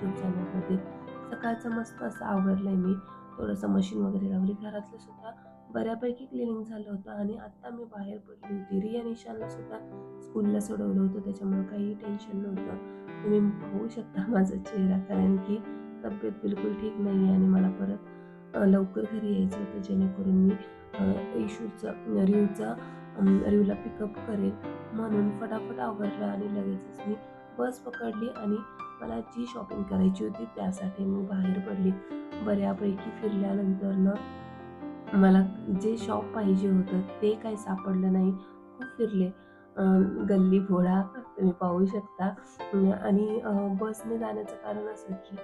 YouTube चॅनलमध्ये. सकाळचं मस्त असं आवरलं आहे मी. थोडंसं मशीन वगैरे लावली. घरातलं सुद्धा बऱ्यापैकी क्लिनिंग झालं होतं आणि आत्ता मी बाहेर पडली होती. रिया आणि ईशानला सुद्धा स्कूलला सोडवलं होतं, त्याच्यामुळं काही टेन्शन नव्हतं. तुम्ही पाहू शकता माझा चेहरा, कारण की तब्येत बिलकुल ठीक नाही आहे आणि मला परत लवकर घरी यायचं होतं, जेणेकरून मी रिवला पिकअप करेल. म्हणून फटाफट आवरलं आणि लगेचच मी बस पकडली आणि मला जी शॉपिंग करायची होती त्यासाठी मी बाहेर पडली. बऱ्यापैकी फिरल्यानंतरनं मला जे शॉप पाहिजे होतं ते काही सापडलं नाही. खूप फिरले. अ, गल्ली बोळा तुम्ही पाहू शकता. आणि बसने जाण्याचं कारण असं की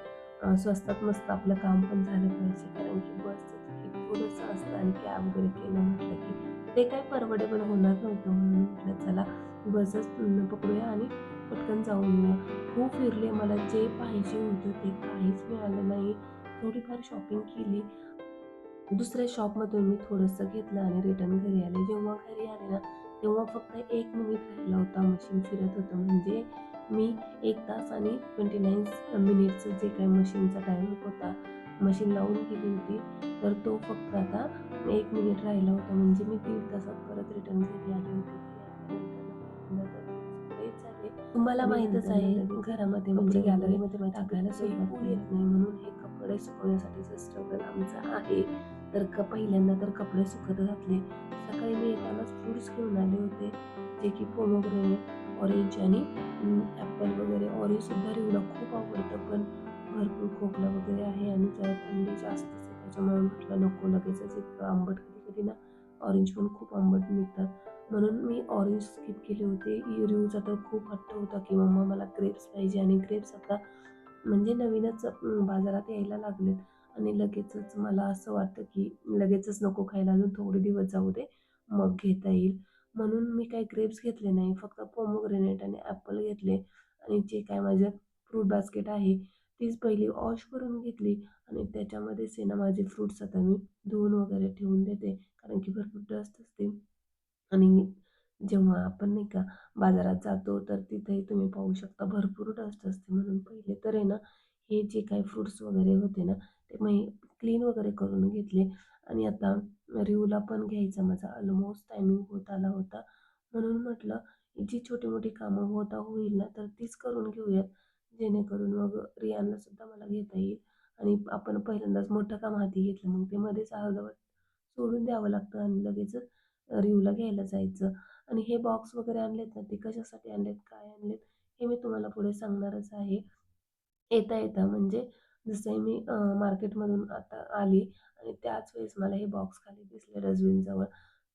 स्वस्तात मस्त आपलं काम पण झालं पाहिजे. कारण की बसचं तिकीट थोडंसं असतं आणि कॅब वगैरे केलं म्हटलं की ते काही परवडेबल होणार नव्हतं. म्हणून म्हटलं चला बसच पकडूया आणि पटकन जाऊन येऊया. खूप फिरले. मला जे पाहिजे होतं ते काहीच मिळालं नाही. थोडीफार शॉपिंग केली. दुसऱ्या शॉपमधून मी थोडंसं घेतलं आणि रिटर्न घरी आले. जेव्हा घरी आले ना, तेव्हा फक्त 1 मिनिट राहिला होता. मशीन फिरत होतं. म्हणजे मी 1 तास आणि 29 मिनिट्सचं जे काही मशीनचा टाईम होता, मशीन लावून गेली होती, तर तो फक्त आता 1 मिनिट राहिला होता. म्हणजे मी 1.5 तासात परत रिटर्न घरी आले होते. घरी आल्यानंतर पहिल्यांदा तर थोडेसे लेट झाले. तुम्हाला आणि माहीतच नंतर ना आहे लगेच घरामध्ये म्हणजे कपडे वगैरे गॅलरीमध्ये माझी टाकायला बिलकुलही सुरुवात ऊन केली. येत नाही, म्हणून हे कपडे सुकवण्यासाठीचं स्ट्रगल आमचं आहे. तर पहिल्यांदा तर कपडे सुकत घातले. सकाळी मी येतानाच फ्रुट्स घेऊन आले होते, जे की पोमोग्रेनेट, ऑरेंज आणि ॲपल वगैरे. ऑरेंजसुद्धा रिवला खूप आवडतं, पण भरपूर खोकला वगैरे आहे आणि जरा थंडी जास्तच आहे. त्याच्यामुळे म्हटलं नको लगेचच इतकं आंबट, कधी-कधी ना ऑरेंज पण खूप आंबट निघतात. म्हणून मी ऑरेंज स्किप केले होते. रिवचा तर खूप हट्ट होता, की मम्मा मला ग्रेप्स पाहिजे आणि ग्रेप्स आता म्हणजे नवीनच बाजारात यायला लागलेत आणि लगेचच मला असं वाटतं, की लगेचच नको खायला, अजून थोडे दिवस जाऊ दे, मग घेता येईल. म्हणून मी काही ग्रेप्स घेतले नाही. फक्त पोमोग्रेनेट आणि ॲपल घेतले आणि जे काय माझं फ्रूट बास्केट आहे, तीच पहिली वॉश करून घेतली आणि त्याच्यामध्येच आहे ना माझे फ्रुट्स आता मी धुवून वगैरे ठेवून देते. कारण की भरपूर डस्ट असते. आणि जेव्हा आपण नाही का बाजारात जातो, तर तिथेही तुम्ही पाहू शकता भरपूर डस्ट असते. म्हणून पहिले तर आहे ना, हे जे काही फ्रुट्स वगैरे होते ना, ते मी क्लीन वगैरे करून घेतले आणि आता रिवला पण घ्यायचा माझा ऑलमोस्ट टायमिंग होत आला होता. म्हणून म्हटलं, जी छोटी-मोठी कामं होता होईल ना, तर तीच करून घेऊयात. जेणेकरून मग रियानला सुद्धा मला घेता येईल आणि आपण पहिल्यांदाच मोठं काम हाती घेतलं, मग ते मध्येच अर्धवट सोडून द्यावं लागतं आणि लगेचच रिव्हला घ्यायला जायचं. आणि हे बॉक्स वगैरे आणलेत ना, ते कशासाठी आणलेत, काय आणलेत, हे मी तुम्हाला पुढे सांगणारच आहे. येता-येता म्हणजे जसं मी मार्केटमधून आता आली आणि त्याच वेळेस मला हे बॉक्स खाली दिसले डस्टबिनजवळ.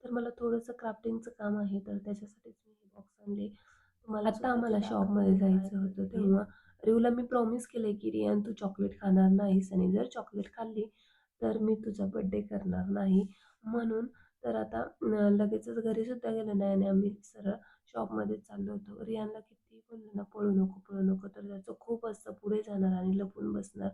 तर मला थोडंसं क्राफ्टिंगचं काम आहे, तर त्याच्यासाठीच मी हे बॉक्स आणले. तुम्हाला आता सुद्धा ते आम्हाला शॉपमध्ये दाखवते काय जायचं होतं, करते. तेव्हा रिवला मी प्रॉमिस केलंय, की "रियान तू चॉकलेट खाणार नाहीस आणि जर चॉकलेट खाल्ली, तर मी तुझा बर्थडे करणार नाही." म्हणून तर आता लगेचच घरीसुद्धा गेलो नाही आणि आम्ही सरळ शॉपमध्येच चाललो होतो. रियानला कितीही बोललं ना, "पळू नको, पळू नको." तर त्याचं खूप असतं पुढे जाणार आणि लपून बसणार.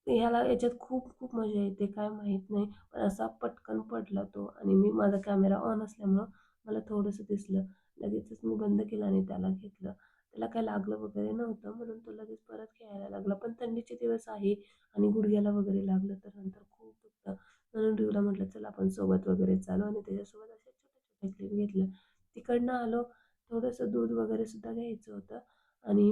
ह्याला याच्यात खूप मजा येते, काय माहीत नाही. पण असा पटकन पडला तो आणि माझा कॅमेरा ऑन असल्यामुळं मला थोडंसं दिसलं. लगेचच मी बंद केलं आणि त्याला घेतलं. त्याला काही लागलं वगैरे नव्हतं, म्हणून तो लगेच परत खेळायला लागला. पण थंडीचे दिवस आहे आणि गुडघ्याला वगैरे लागलं तर नंतर खूप दुखतं. म्हणून रिवला म्हटलं, "चल आपण सोबत वगैरे चालू" आणि त्याच्यासोबत अशा छोट्या-छोट्या क्लिप घेतल्या. तिकडनं आलो, थोडंसं दूध वगैरे सुद्धा घ्यायचं होतं आणि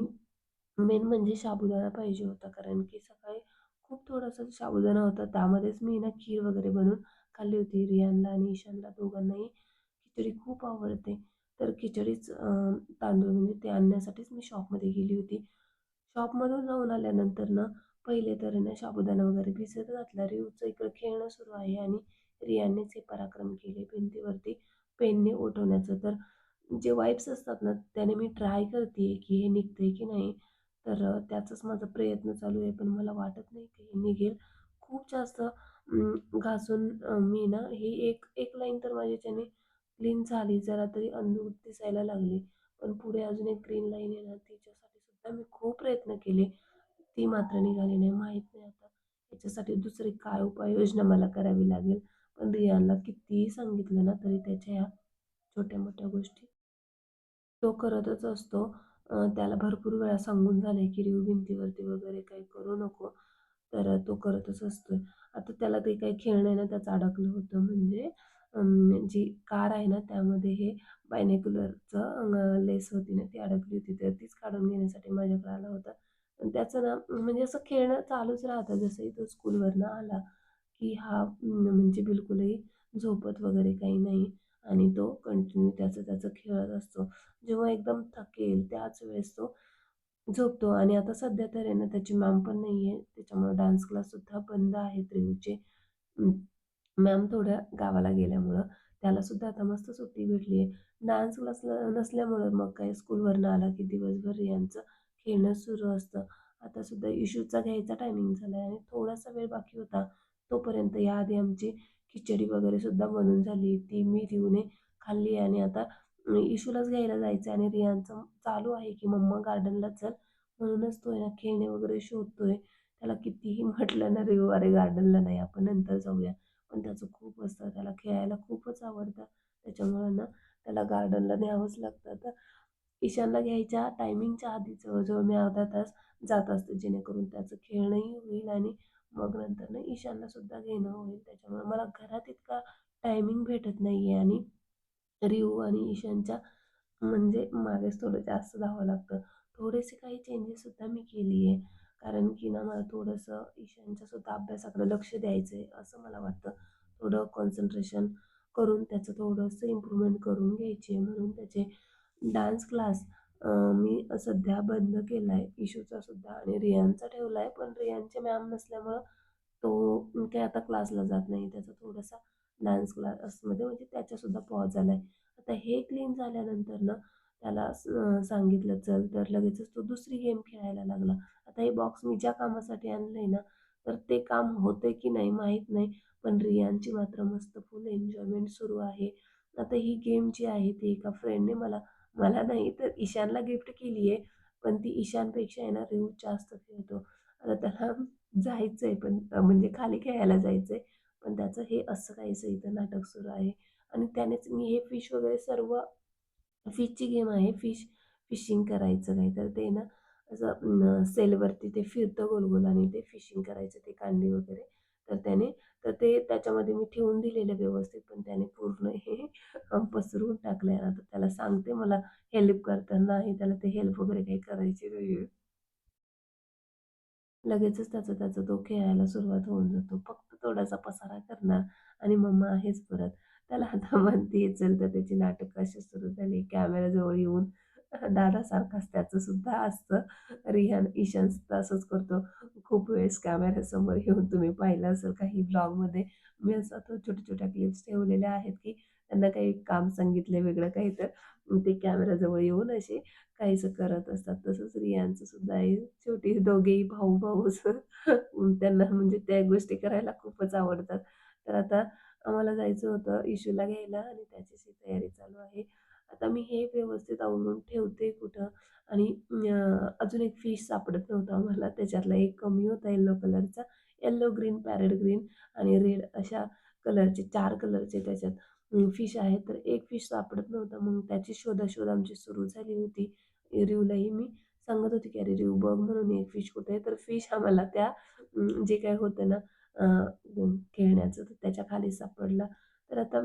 मेन म्हणजे साबुदाणा पाहिजे होता. कारण की सकाळी खूप थोडासा साबुदाणा होता. त्यामध्येच मी ना खीर वगैरे बनवून खाल्ली होती. रियानला आणि ईशानला दोघांनाही खिचडी खूप आवडते. तर खिचडीच तांदूळ म्हणजे ते आणण्यासाठीच मी शॉपमध्ये गेली होती. शॉपमधून जाऊन आल्यानंतर ना, पहिले तर आहे ना साबुदाणा वगैरे भिजत घातला. रिवचं इकडं खेळणं सुरू आहे आणि रियानेच हे पराक्रम केले भिंतीवरती पेनने उठवण्याचं. तर जे वाइप्स असतात ना, त्याने मी ट्राय करते की हे निघतंय की नाही. तर त्याचाच माझा प्रयत्न चालू आहे, पण मला वाटत नाही की हे निघेल. खूप जास्त घासून मी ना ही एक एक लाईन तर माझी याच्याने क्लीन झाली, जरा तरी अंदूक दिसायला लागली. पण पुढे अजून एक ग्रीन लाईन आहे ना, तिच्यासाठी सुद्धा मी खूप प्रयत्न केले. ती मात्र निघाली नाही. माहीत नाही आता याच्यासाठी दुसरी काय उपाययोजना मला करावी लागेल. पण रियानला कितीही सांगितलं ना, तरी त्याच्या ह्या छोट्या-मोठ्या गोष्टी तो करतच असतो. त्याला भरपूर वेळा सांगून झालंय, की "रिव भिंतीवरती वगैरे काही करू नको." तर तो करतच असतोय. आता त्याला ते काही खेळणं आहे ना, त्याचं अडकलं होतं. म्हणजे जी कार आहे ना, त्यामध्ये हे बायनोक्युलरचं लेस होती ना, ती अडकली होती. तर तीच काढून घेण्यासाठी माझ्याकडे आला होता. पण त्याचं ना, म्हणजे असं खेळणं चालूच राहतं. जसंही तो स्कूलवरनं आला, की हा म्हणजे बिलकुलही झोपत वगैरे काही नाही आणि तो कंटिन्यू त्याचं त्याचं खेळत असतो. जेव्हा एकदम थकेल त्याच वेळेस तो झोपतो आणि आता सध्या तर आहे ना, त्याची मॅम पण नाही आहे. त्याच्यामुळे डान्स क्लाससुद्धा बंद आहेत रिऊचे. मॅम थोड्या गावाला गेल्यामुळं त्यालासुद्धा आता मस्त सुट्टी भेटली आहे. डान्स क्लासला नसल्यामुळं मग काय स्कूलवरनं आला की दिवसभर यांचं खेळणं सुरू असतं. आता सुद्धा इशूचा घ्यायचा टायमिंग झाला आहे आणि थोडासा वेळ बाकी होता. तोपर्यंत याआधी आमची खिचडी वगैरे सुद्धा बनून झाली. ती मी रिऊने खाल्ली आणि आता इशूलाच घ्यायला जायचं आणि रियाचं चालू आहे की "मम्मा गार्डनला चल." म्हणूनच तो आहे ना खेळणे वगैरे शोधतोय. त्याला कितीही म्हटलं ना, "रिऊ अरे गार्डनला नाही, आपण नंतर जाऊया." पण त्याचं खूप असतं. त्याला खेळायला खूपच आवडतं. त्याच्यामुळं ना त्याला गार्डनला न्यावंच लागतं. तर ईशानला घ्यायच्या टायमिंगच्या आधी जवळ-जवळ मी अर्धा तास जात असते, जेणेकरून त्याचं खेळणंही होईल आणि मग नंतर ना ईशानला सुद्धा घेणं होईल. त्याच्यामुळे मला घरात इतका टायमिंग भेटत नाहीये आणि रिऊ आणि ईशानच्या म्हणजे मागेच थोडं जास्त धावावं लागतं. थोडेसे काही चेंजेससुद्धा मी केली आहे. कारण की ना मला थोडंसं ईशानच्यासुद्धा अभ्यासाकडे लक्ष द्यायचं आहे, असं मला वाटतं. थोडं कॉन्सन्ट्रेशन करून त्याचं थोडंसं इम्प्रूव्हमेंट करून घ्यायची आहे. म्हणून त्याचे डान्स क्लास मी सध्या बंद केला आहे. इशूचा सुद्धा आणि रियानचा ठेवला आहे. पण रियानची मॅम नसल्यामुळं तो काही आता क्लासला जात नाही. त्याचा थोडासा डान्स क्लासमध्ये म्हणजे त्याच्यासुद्धा पॉज आला आहे. आता हे क्लीन झाल्यानंतर ना त्याला सांगितलं चल, तर लगेचच तो दुसरी गेम खेळायला लागला. आता हे बॉक्स मी ज्या कामासाठी आणलंय ना, तर ते काम होतंय की नाही माहीत नाही. पण रियानची मात्र मस्त फुल एन्जॉयमेंट सुरू आहे. आता ही गेम जी आहे ती एका फ्रेंडने मला मला नाही तर ईशानला गिफ्ट केली आहे. पण ती ईशानपेक्षा आहे ना रिऊ जास्त खेळतो. आता त्याला जायचंय पण म्हणजे खाली खेळायला जायचंय. पण त्याचं हे असं काहीसं इथं नाटक सुरू आहे आणि त्यानेच मी हे फिश वगैरे सर्व फिशची गेम आहे. फिशिंग करायचं काय तर ते ना असं सेलवरती ते फिरतं गोल-गोल आणि ते फिशिंग करायचं ते कांडी वगैरे. तर त्याने तर ते त्याच्यामध्ये मी ठेवून दिलेलं व्यवस्थित, पण त्याने पूर्ण हे पसरवून टाकलंय. आता त्याला सांगते मला हेल्प करताना, नाही त्याला ते हेल्प वगैरे काही करायची नाहीये. लगेचच त्याचं त्याचं तो खेळायला सुरुवात होऊन जातो. फक्त थोडासा पसारा करणार आणि मम्मा आहेच परत. त्याला आता म्हणतीये चल, तर त्याची नाटकं अशी सुरू झाली. कॅमेराजवळ येऊन दादासारखाच त्याचं सुद्धा असतं. रिहान ईशान सुद्धा असंच करतो. खूप वेळेस कॅमेऱ्यासमोर येऊन तुम्ही पाहिलं असेल काही ब्लॉगमध्ये मी असं तो छोट्या-छोट्या क्लिप्स ठेवलेल्या आहेत, की त्यांना काही काम सांगितलंय वेगळं काही तर ते कॅमेराजवळ येऊन असे काहीसं करत असतात. तसंच रियांचं सुद्धा आहे. शेवटी दोघेही भाऊ-भाऊच त्यांना म्हणजे त्या गोष्टी करायला खूपच आवडतात. तर आता आम्हाला जायचं होतं इशूला घ्यायला आणि त्याचीच ही तयारी चालू आहे. आता मी हे व्यवस्थित आवरून ठेवते कुठं आणि अजून एक फिश सापडत नव्हता आम्हाला. त्याच्यातला एक कमी होता येलो कलरचा. येलो, ग्रीन, पॅरेट ग्रीन आणि रेड अशा कलरचे 4 कलरचे त्याच्यात फिश आहेत. तर एक फिश सापडत नव्हता. मग त्याची शोधाशोध आमची सुरू झाली होती. रिवलाही मी सांगत होते, की "अरे रिव बघ म्हणून एक फिश कुठे आहे?" तर फिश आम्हाला त्या जे काही होतं ना अ, खेळण्याचं तर त्याच्या खाली सापडला. तर आता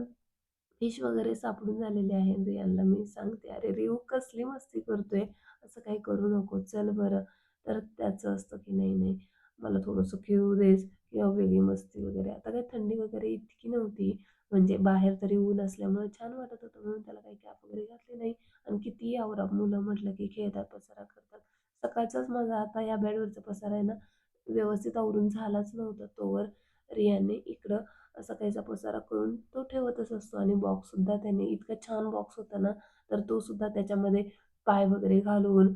फिश वगैरे सापडून झालेले आहे. रियाला मी सांगते, "अरे रिऊ कसली मस्ती करतोय, असं काही करू नको, चल बरं." तर त्याचं असतं, की "नाही, नाही, मला थोडंसं खेळू देस किंवा वेगळी मस्ती वगैरे." आता काही थंडी वगैरे इतकी नव्हती. म्हणजे बाहेर तरी ऊन असल्यामुळे छान वाटत होतं म्हणून त्याला काही कॅप वगैरे घातली नाही आणि कितीही आवरा मुलं म्हटलं की खेळतात, पसारा करतात. सकाळचाच माझा आता या बेडवरचा पसारा आहे ना, व्यवस्थित आवरून झालाच नव्हता. तोवर रियाने इकडं सकाळचा पसारा करून तो ठेवतच असतो आणि बॉक्ससुद्धा त्याने इतका छान बॉक्स होता ना, तर तो सुद्धा त्याच्यामध्ये पाय वगैरे घालून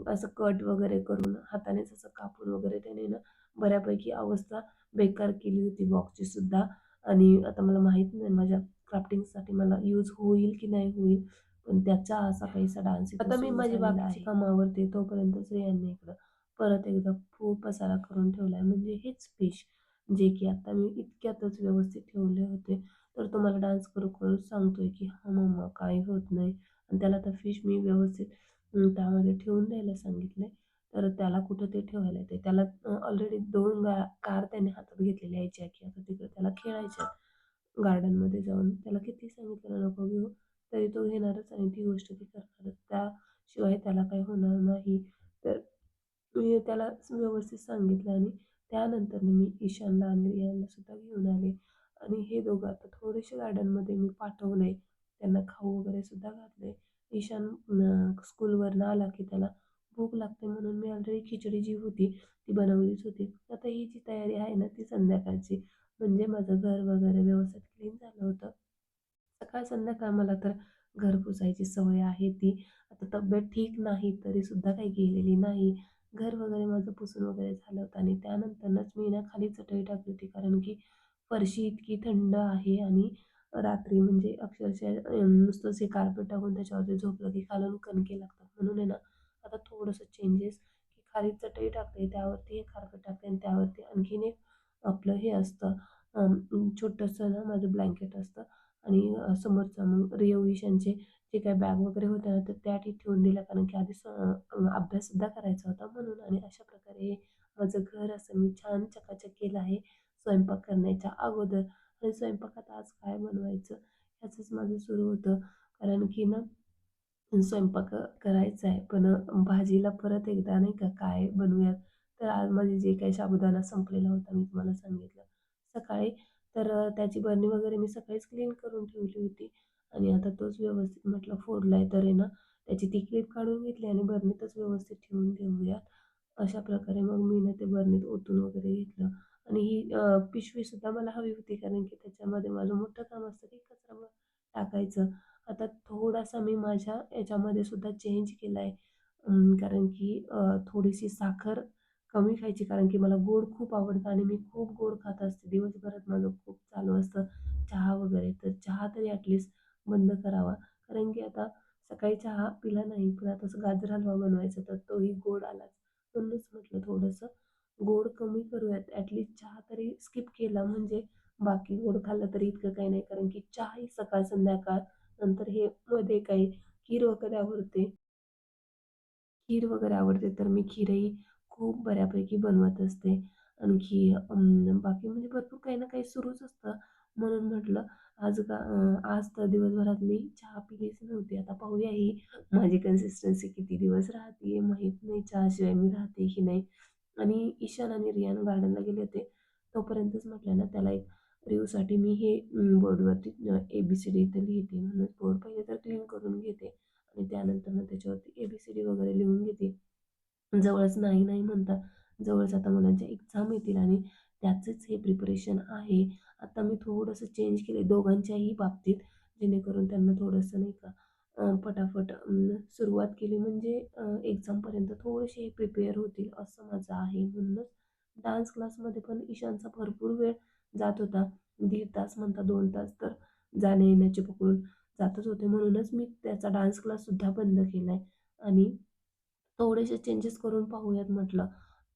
असं कट वगैरे करून हातानेच असं कापून वगैरे त्याने ना बऱ्यापैकी अवस्था बेकार केली होती बॉक्सची सुद्धा आणि आता मला माहीत नाही माझ्या क्राफ्टिंगसाठी मला यूज होईल की नाही होईल. पण त्याचा असा काहीसा डान्स इथं आता मी सुरू माझी झालेला बाकीची आहे. कामं आवरते तोपर्यंत स्त्रियांनी इकडं परत एकदा खूप पसारा करून ठेवलाय. म्हणजे हेच फिश जे की आता मी इतक्यातच व्यवस्थित ठेवले होते. तर तो मला डान्स करू-करू सांगतोय की "हां मम्मा काही होत नाही." आणि त्याला आता फिश मी व्यवस्थित त्यामध्ये ठेवून द्यायला सांगितलंय. तर त्याला कुठं ते ठेवायला येतंय. त्याला ऑलरेडी 2 कार त्याने हातात घेतलेल्या आहेत की आता तिकडे त्याला खेळायच्या गार्डनमध्ये जाऊन. त्याला किती सांगितलं ना नको घेऊ, तरी तो घेणारच आणि ती गोष्ट ती करणारच. त्याशिवाय त्याला काही होणार नाही. तर मी त्याला व्यवस्थित सांगितलं आणि त्यानंतर मी ईशानला आणि रियानला सुद्धा घेऊन आले आणि हे दोघं आता थोडेसे गार्डनमध्ये मी पाठवले. त्यांना खाऊ वगैरे सुद्धा घातले. ईशान स्कूलवरनं आला की त्याला भूक लागते म्हणून मी ऑलरेडी खिचडी जी होती ती बनवलीच होती. आता ही जी तयारी आहे ना ती संध्याकाळची. म्हणजे माझं घर वगैरे व्यवस्थित क्लीन झालं होतं. सकाळ संध्याकाळ मला तर घर पुसायची सवय आहे ती. आता तब्येत ठीक नाही तरी सुद्धा काही गेलेली नाही. घर वगैरे माझं पुसून वगैरे झालं होतं आणि त्यानंतरच मी ना खाली चटई टाकली होती कारण की फरशी इतकी थंड आहे आणि रात्री म्हणजे अक्षरशः नुसतंच हे कार्पेट टाकून त्याच्यावरती झोपलं की खालून कणके लागतात. म्हणून आहे ना आता थोडंसं चेंजेस की खाली चटई टाकते, त्यावरती हे कार्पेट टाकते आणि त्यावरती आणखीन एक आपलं हे असतं छोटंसं ना माझं ब्लँकेट असतं आणि समोरचं मग रिओविशनचे जे काही बॅग वगैरे होत्या ना, तर त्या ठेवून दिल्या कारण की आधी अभ्याससुद्धा करायचा होता म्हणून आणि अशा प्रकारे माझं घर असं मी छान चकाचक केलं आहे स्वयंपाक करण्याच्या अगोदर आणि स्वयंपाकात आज काय बनवायचं ह्याचंच माझं सुरू होतं. कारण की ना स्वयंपाक करायचा आहे, पण भाजीला परत एकदा नाही का काय बनवूयात, तर आज माझी जे काही साबुदाणा संपलेला होता मी तुम्हाला सांगितलं सकाळी, तर त्याची बरणी वगैरे मी सकाळीच क्लीन करून ठेवली होती आणि आता तोच व्यवस्थित म्हटलं फोडलाय तर आहे ना, त्याची ती क्लिप काढून घेतली आणि बरणीतच व्यवस्थित ठेवून देऊयात. अशा प्रकारे मग मी ना ते बरणीत ओतून वगैरे घेतलं आणि ही पिशवीसुद्धा मला हवी होती कारण की त्याच्यामध्ये माझं मोठं काम असतं की कचरा टाकायचं. आता थोडासा मी माझ्या याच्यामध्ये सुद्धा चेंज केला आहे. कारण की थोडीशी साखर कमी खायची कारण की मला गोड खूप आवडतं आणि मी खूप गोड खात असते. दिवसभरात माझं खूप चालू असतं चहा वगैरे. तर चहा तरी ॲटलीस्ट बंद करावा. कारण की आता सकाळी चहा पिला नाही, पण आता असं गाजर हलवा बनवायचा तर तोही गोड आलाच. म्हणूनच म्हटलं थोडंसं गोड कमी करूयात. ॲटलीस्ट चहा तरी स्किप केला म्हणजे बाकी गोड खाल्लं तरी इतकं काही नाही. कारण की चहा ही सकाळ संध्याकाळ नंतर हे मध्ये काही खीर वगैरे आवडते. खीर वगैरे आवडते, तर मी खीरही खूप बऱ्यापैकी बनवत असते. आणखी बाकी म्हणजे भरपूर काही ना काही सुरूच असतं. म्हणून म्हटलं आज तर दिवसभरात मी चहा पिलीच नव्हती. आता पाहूया ही माझी कन्सिस्टन्सी किती दिवस राहते माहीत नाही. चहाशिवाय मी राहते की नाही. आणि ईशान आणि रियान गार्डनला गेले होते. तोपर्यंतच म्हटलं ना त्याला एक रिव्ह्यूसाठी मी हे बोर्डवरती ABCD इथं लिहिते. म्हणून बोर्ड पहिले तर क्लीन करून घेते आणि त्यानंतर मग त्याच्यावरती ABCD वगैरे लिहून घेते. जवळच नाही, नाही म्हणता जवळच आता मुलांच्या एक्झाम येतील आणि त्याचंच हे प्रिपरेशन आहे. आता मी थोडंसं चेंज केलं दोघांच्याही बाबतीत जेणेकरून त्यांना थोडंसं नाही का पटापट सुरुवात केली म्हणजे एक्झामपर्यंत थोडेसे प्रिपेअर होतील असं माझं आहे. म्हणूनच डान्स क्लासमध्ये पण ईशानचा भरपूर वेळ जात होता. 1.5 तास म्हणता 2 तास तर जाण्या-येण्याचे पकडून जातच होते. म्हणूनच मी त्याचा डान्स क्लाससुद्धा बंद केला आहे आणि थोडेसे चेंजेस करून पाहूयात म्हटलं.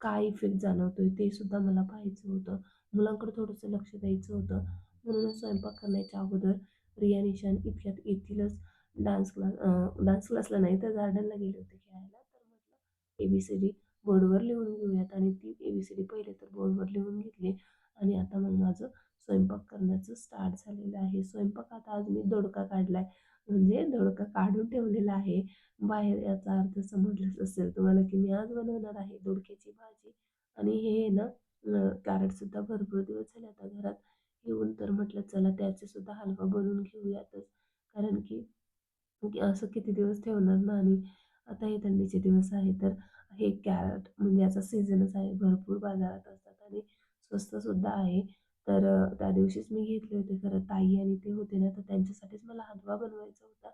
काय इफेक्ट जाणवतोय ते सुद्धा मला पाहायचं होतं. मुलांकडे थोडंसं लक्ष द्यायचं होतं. म्हणूनच स्वयंपाक करण्याच्या अगोदर रिया आणि ईशान इतक्यात येतीलच डान्स क्लासला नाही तर गार्डनला गेले होते खेळायला. तर म्हटलं ABCD बोर्डवर लिहून घेऊयात आणि ती ABCD पहिले तर बोर्डवर लिहून घेतली आणि आता मग माझं स्वयंपाक करण्याचं स्टार्ट झालेलं आहे. स्वयंपाकात आज मी दोडका काढलाय. म्हणजे दोडका काढून ठेवलेला आहे. बाहेर याचा अर्थ समजलाच असेल तुम्हाला की मी आज बनवणार आहे दोडक्याची भाजी आणि हे ना कॅरेटसुद्धा भरपूर दिवस झाले आता घरात येऊन तर म्हटलं चला त्याचे सुद्धा हलवा बनवून घेऊयातच कारण की असं किती दिवस ठेवणार ना आणि आता हे थंडीचे दिवस आहे तर हे कॅरेट म्हणजे याचा सीझनच आहे भरपूर बाजारात असतात आणि स्वस्तसुद्धा आहे तर त्या दिवशीच मी घेतले होते खरं ताई आणि ते होते ना तर त्यांच्यासाठीच मला हलवा बनवायचा होता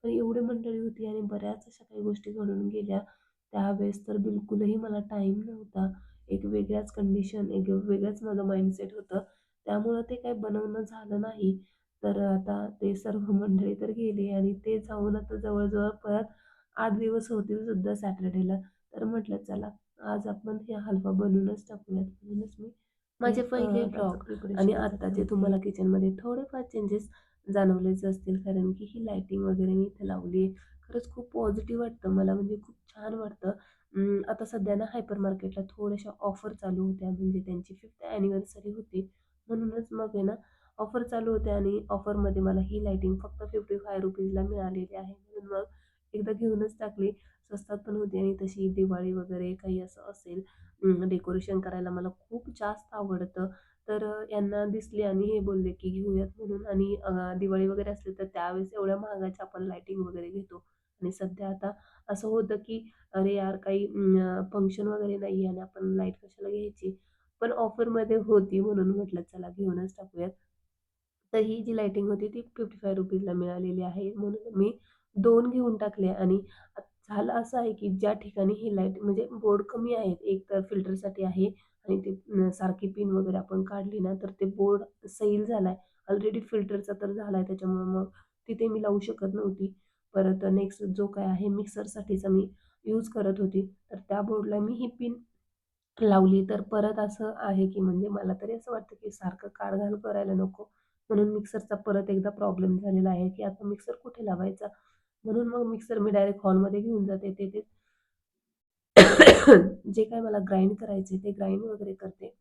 पण एवढी मंडळी होती आणि बऱ्याच अशा काही गोष्टी घडून गेल्या त्यावेळेस तर बिलकुलही मला टाईम नव्हता एक वेगळ्याच कंडिशन एक वेगळंच माझं माइंडसेट होतं त्यामुळं ते काही बनवणं झालं नाही तर आता ते सर्व मंडळी तर गेली आणि ते जाऊन आता जवळ-जवळ परत 8 दिवस होतील सुद्धा सॅटर्डेला. तर म्हटलं चला आज आपण हे हलवा बनवूनच टाकूयात. म्हणूनच मी माझे पहिले त्याचं व्लॉग आणि प्रिपरेशन आता आत्ताचे ओके. तुम्हाला किचनमध्ये थोडेफार चेंजेस जाणवलेच असतील कारण की ही लाइटिंग वगैरे मी इथे लावली आहे. खरंच खूप पॉझिटिव्ह वाटतं मला, म्हणजे खूप छान वाटतं. आता सध्या ना हायपर मार्केटला थोड्याशा ऑफर चालू होत्या, म्हणजे त्यांची 5th अॅनिव्हर्सरी होती. म्हणूनच मग आहे ना, ऑफर चालू होत्या आणि ऑफरमध्ये मला ही लाइटिंग फक्त ₹55 ला मिळालेली आहे. म्हणून मग एकदा घेऊनच टाकली. स्वस्तात पण होती आणि तशी दिवाळी वगैरे काही असं असेल, डेकोरेशन करायला मला खूप जास्त आवडतं. तर यांना दिसली आणि हे बोलले, की घेऊयात म्हणून. आणि दिवाळी वगैरे असली तर त्यावेळेस एवढ्या महागाच्या आपण लाइटिंग वगैरे घेतो. आणि सध्या आता असं होतं, की अरे यार, काही फंक्शन वगैरे नाहीये आणि आपण लाईट कशाला घ्यायची? पण ऑफरमध्ये होती म्हणून म्हटलं चला घेऊनच टाकूयात. तर ही जी लाइटिंग होती ती ₹55 ला मिळालेली आहे. म्हणून मी 2 घेऊन टाकले. आणि झालं असं आहे, की ज्या ठिकाणी ही लाईट म्हणजे बोर्ड कमी आहेत. एक तर फिल्टरसाठी आहे आणि ते सारखी पिन वगैरे आपण काढली ना, तर ते बोर्ड सैल झालाय. ऑलरेडी फिल्टरचा तर झालाय, त्याच्यामुळे मग तिथे मी लावू शकत नव्हती. परत नेक्स्ट जो काय आहे मिक्सरसाठीचा मी यूज करत होती, तर त्या बोर्डला मी ही पिन लावली. तर परत असं आहे, की म्हणजे मला तरी असं वाटतं, की सारखं काढ-घाल करायला नको. म्हणून मिक्सरचा परत एकदा प्रॉब्लेम झालेला आहे, की आता मिक्सर कुठे लावायचा? म्हणून मग मिक्सर मी डायरेक्ट हॉलमध्ये घेऊन जाते. तिथे जे काही मला ग्राइंड करायचे ते ग्राइंड वगैरे करते.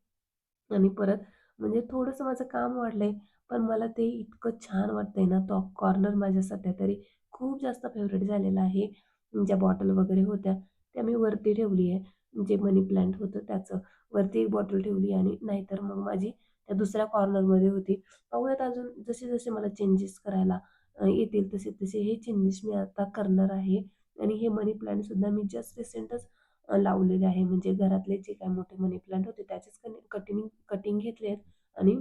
आणि परत म्हणजे थोडंसं माझं काम वाढलंय, पण मला ते इतकं छान वाटतंय ना, तो कॉर्नर माझ्या सध्या तरी खूप जास्त फेव्हरेट झालेला आहे. ज्या बॉटल वगैरे होत्या, त्या मी वरती ठेवली आहे. जे मनी प्लांट होतं त्याचं. वरती एक बॉटल ठेवली आणि नाहीतर मग माझी त्या दुसऱ्या कॉर्नरमध्ये होती. पाहूयात अजून जसे-जसे मला चेंजेस करायला येतील तसे-तसे हे चेंजेस मी आता करणार आहे. आणि हे मनी प्लांटसुद्धा मी जस्ट रिसेंटच लावलेले आहे. म्हणजे घरातले जे काही मोठे मनी प्लांट होते त्याचेच कटिंग कटिंग घेतलेत आणि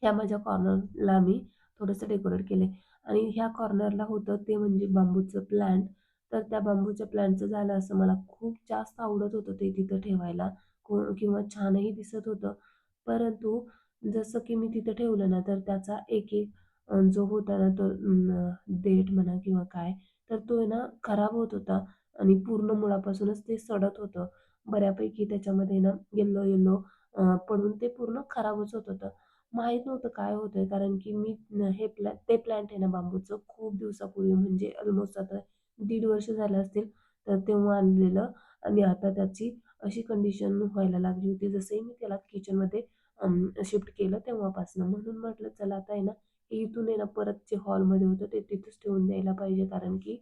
ह्या माझ्या कॉर्नरला मी थोडंसं डेकोरेट केलंय. आणि ह्या कॉर्नरला होतं ते म्हणजे बांबूचं प्लांट. तर त्या बांबूच्या प्लांटचं झालं असं, मला खूप जास्त आवडत होतं ते तिथं ठेवायला किंवा छानही दिसत होतं. परंतु जसं की मी तिथं ठेवलं ना, तर त्याचा एक-एक जो होता ना तो देठ म्हणा किंवा काय, तर तो आहे ना खराब होत होता आणि पूर्ण मुळापासूनच ते सडत होतं. बऱ्यापैकी त्याच्यामध्ये ना येलो-येलो पडून ते पूर्ण खराबच होत होतं. माहीत नव्हतं काय होतंय, कारण की मी हे ते प्लांट आहे ना बांबूचं खूप दिवसापूर्वी, म्हणजे ऑलमोस्ट आता 1.5 वर्ष झालं असतील, तर तेव्हा आणलेलं. आणि आता त्याची अशी कंडिशन व्हायला लागली होती, जसंही मी त्याला किचनमध्ये शिफ्ट केलं तेव्हापासून. म्हणून म्हटलं चला आता आहे ना, हे इथून आहे ना परत जे हॉलमध्ये होतं ते तिथेच ठेवून द्यायला पाहिजे, कारण की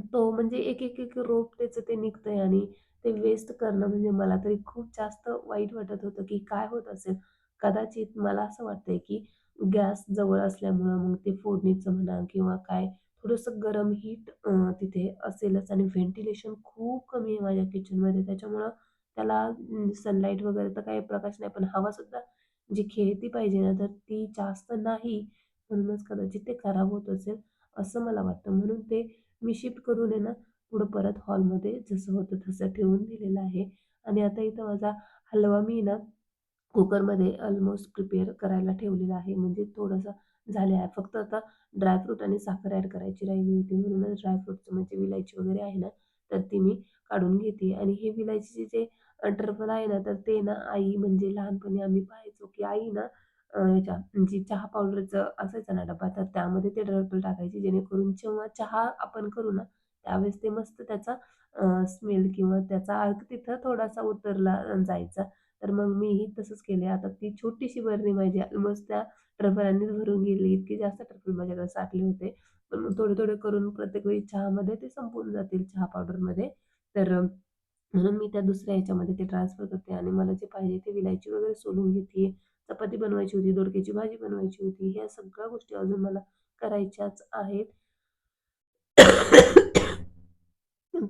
तो म्हणजे एक रोप त्याचं ते निघतंय आणि ते वेस्ट करणं म्हणजे मला तरी खूप जास्त वाईट वाटत होतं, की काय होत असेल? कदाचित मला असं वाटतंय, की गॅस जवळ असल्यामुळं मग ते फोडणीचं म्हणा किंवा काय थोडंसं गरम हीट तिथे असेलच. आणि व्हेंटिलेशन खूप कमी आहे माझ्या किचनमध्ये. त्याच्यामुळं त्याला सनलाईट वगैरे तर काही प्रकाश नाही, पण हवासुद्धा जी खेळती पाहिजे ना, तर ती जास्त नाही. म्हणूनच कदाचित ते खराब होत असेल, असं मला वाटतं. म्हणून ते मी शिफ्ट करून आहे ना, पुढं परत हॉलमध्ये जसं होतं तसं ठेवून दिलेलं आहे. आणि आता इथं माझा हलवा मी ना कुकरमध्ये ऑलमोस्ट प्रिपेअर करायला ठेवलेला आहे. म्हणजे थोडंसं झालं आहे. फक्त आता ड्रायफ्रूट आणि साखर ॲड करायची राहिली होती. म्हणूनच ड्रायफ्रूटचं म्हणजे विलायची वगैरे आहे ना, तर ती मी काढून घेते. आणि हे विलायचीचे जे टरफल आहे ना, तर ते ना आई म्हणजे लहानपणी आम्ही पाहायचो, की आई ना ह्याच्या जी चहा पावडरचं असायचा ना डब्बा, तर त्यामध्ये ते टरफल टाकायची, जेणेकरून जेव्हा चहा आपण करू ना, त्यावेळेस ते मस्त त्याचा स्मेल किंवा त्याचा अर्क तिथं थोडासा उतरला जायचा. तर मग मीही तसंच केलंय. आता ती छोटीशी बरणी माझी ऑलमोस्ट त्या टरफलांनीच भरून गेली. इतके जास्त टरफल माझ्याकडे साठले होते. पण मग थोडे-थोडे करून प्रत्येक वेळी चहामध्ये ते संपून जातील चहा पावडरमध्ये. तर म्हणून मी त्या दुसऱ्या ह्याच्यामध्ये ते ट्रान्सफर करते आणि मला जे पाहिजे ते विलायची वगैरे सोलून घेते. चपाती बनवायची होती, दोडक्याची भाजी बनवायची होती. ह्या सगळ्या गोष्टी अजून मला करायच्याच आहेत.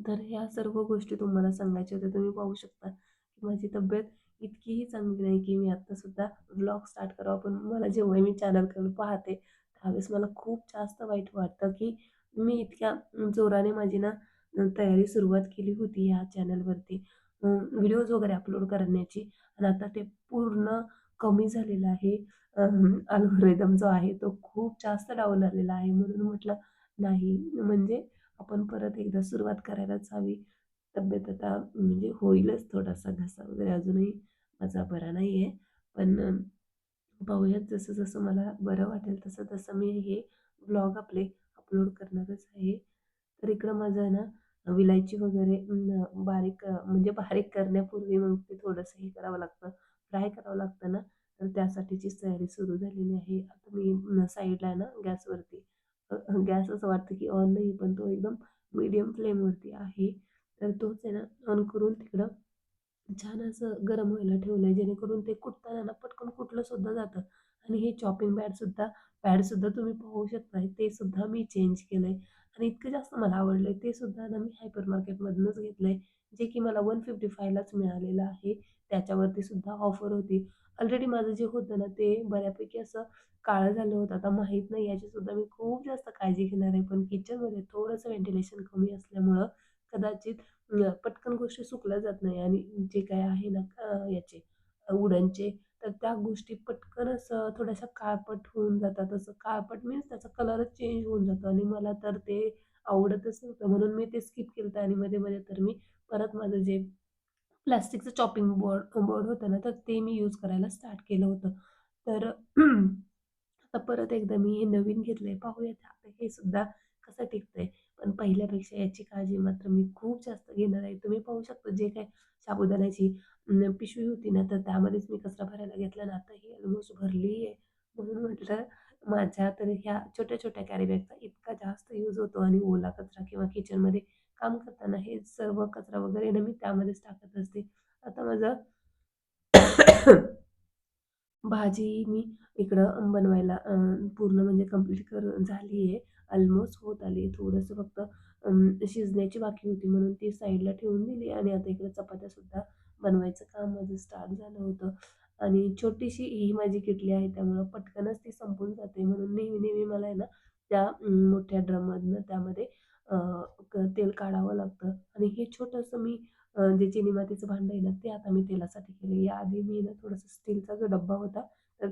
तर ह्या सर्व गोष्टी तुम्हाला सांगायच्या होत्या. तुम्ही पाहू शकता, की माझी तब्येत इतकीही चांगली नाही, की मी आत्तासुद्धा व्लॉग स्टार्ट करावा. पण मला जेव्हा मी चॅनलकडे पाहते, त्यावेळेस मला खूप जास्त वाईट वाटतं, की मी इतक्या जोराने माझी ना तयारी सुरुवात केली होती ह्या चॅनलवरती व्हिडिओज वगैरे अपलोड करण्याची. आणि आता ते पूर्ण कमी झालेलं आहे. अल्गोरिदम जो आहे तो खूप जास्त डाऊन आलेला आहे. म्हणून म्हटलं नाही, म्हणजे आपण परत एकदा सुरुवात करायलाच हवी. तब्येत आता म्हणजे होईलच, थोडासा घसा वगैरे अजूनही माझा बरा नाही आहे. पण पाहूयात जसं-जसं मला बरं वाटेल तसं-तसं मी हे व्लॉग आपले अपलोड करणारच आहे. तर इकडं माझं ना विलायची वगैरे बारीक म्हणजे बारीक करण्यापूर्वी मग ते थोडंसं हे करावं लागतं, फ्राय करावं लागतं ना, तर त्यासाठीचीच तयारी सुरू झालेली आहे. आता मी साईडला आहे ना गॅसवरती गॅस असं वाटतं की ऑन नाही, पण तो एकदम मीडियम फ्लेमवरती आहे. तर तोच आहे ना ऑन करून तिकडं छान असं गरम व्हायला ठेवलंय, जेणेकरून ते कुटताना ना पटकन कुटलं सुद्धा जातं. आणि हे चॉपिंग पॅडसुद्धा तुम्ही पाहू शकताय, ते सुद्धा मी चेंज केलंय आणि इतकं जास्त मला आवडलंय. ते सुद्धा ना मी हायपर मार्केटमधूनच घेतलंय, जे की मला 155 लाच मिळालेलं आहे. त्याच्यावरती सुद्धा ऑफर होती. ऑलरेडी माझं जे होतं ना, ते बऱ्यापैकी असं काळं झालं होतं. आता माहीत नाही याची सुद्धा मी खूप जास्त काळजी घेणार आहे. पण किचनमध्ये थोडंसं व्हेंटिलेशन कमी असल्यामुळं कदाचित पटकन गोष्टी सुकल्या जात नाही आणि जे काही आहे ना याचे वुडनचे, तर त्या गोष्टी पटकनच थोड्याशा काळपट होऊन जातात. असं काळपट मीन्स त्याचा कलरच चेंज होऊन जातो आणि मला तर ते आवडतच नव्हतं. म्हणून मी ते स्किप केलं होतं आणि मध्ये-मध्ये तर मी परत माझं जे प्लास्टिकचं चॉपिंग बोर्ड बोर्ड होतं ना, तर ते मी यूज करायला स्टार्ट केलं होतं. तर आता परत एकदा मी हे नवीन घेतलंय. पाहूयात आता हे सुद्धा कसं टिकतंय. पण पहिल्यापेक्षा याची काळजी मात्र मी खूप जास्त घेणार आहे. तुम्ही पाहू शकता जे काही साबुदाण्याची पिशवी होती ना, तर त्यामध्येच मी कचरा भरायला घेतला ना, आता ही ऑलमोस्ट भरली आहे. म्हणून म्हटलं माझ्या तर ह्या छोट्या-छोट्या कॅरी बॅगचा इतका जास्त यूज होतो आणि ओला कचरा किंवा किचनमध्ये काम करताना हे सर्व कचरा वगैरे ना मी त्यामध्येच टाकत असते. आता माझं भाजी मी इकडं बनवायला पूर्ण म्हणजे कंप्लीट करून झाली आहे. ऑलमोस्ट होत आली आहे. थोडंसं फक्त शिजण्याची बाकी होती म्हणून ती साईडला ठेवून दिली आणि आता इकडे चपात्यासुद्धा बनवायचं काम माझं स्टार्ट झालं होतं. आणि छोटीशी ही माझी किटली आहे त्यामुळं पटकनच ती संपून जाते म्हणून नेहमी-नेहमी मला आहे ना त्या मोठ्या ड्रममधनं त्यामध्ये अ, तेल काढावं लागतं आणि हे छोटंसं मी जे चिनी मातीचं भांडं आहे ना, ते आता मी तेलासाठी केलं. याआधी मी ना थोडासा स्टीलचा जो डब्बा होता, तर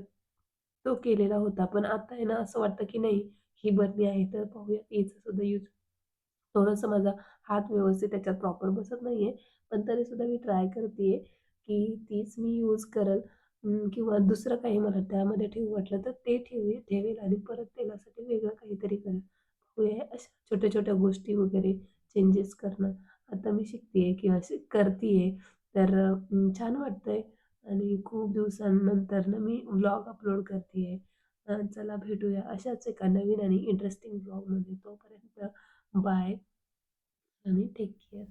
तो केलेला होता. पण आता आहे ना, असं वाटतं की नाही, ही बरणी आहे, तर पाहूया हिचा सुद्धा यूज थोडंसं माझा हात व्यवस्थित त्याच्यात प्रॉपर बसत नाहीये, पण तरीसुद्धा मी ट्राय करतीये, की तीच मी यूज करेल किंवा दुसरं काही मला त्यामध्ये ठेवू वाटलं तर ते ठेवेल आणि परत तेलासाठी वेगळं काहीतरी करेल. बघूया अशा छोट्या-छोट्या गोष्टी वगैरे चेंजेस करणं आता मी शिकतीये किंवा करतीये. तर छान वाटतंय आणि खूप दिवसांनंतर ना मी व्लॉग अपलोड करतीये. चला भेटूया अशाच एका नवीन आणि इंटरेस्टिंग व्लॉगमध्ये. तोपर्यंत बाय आणि टेक केअर.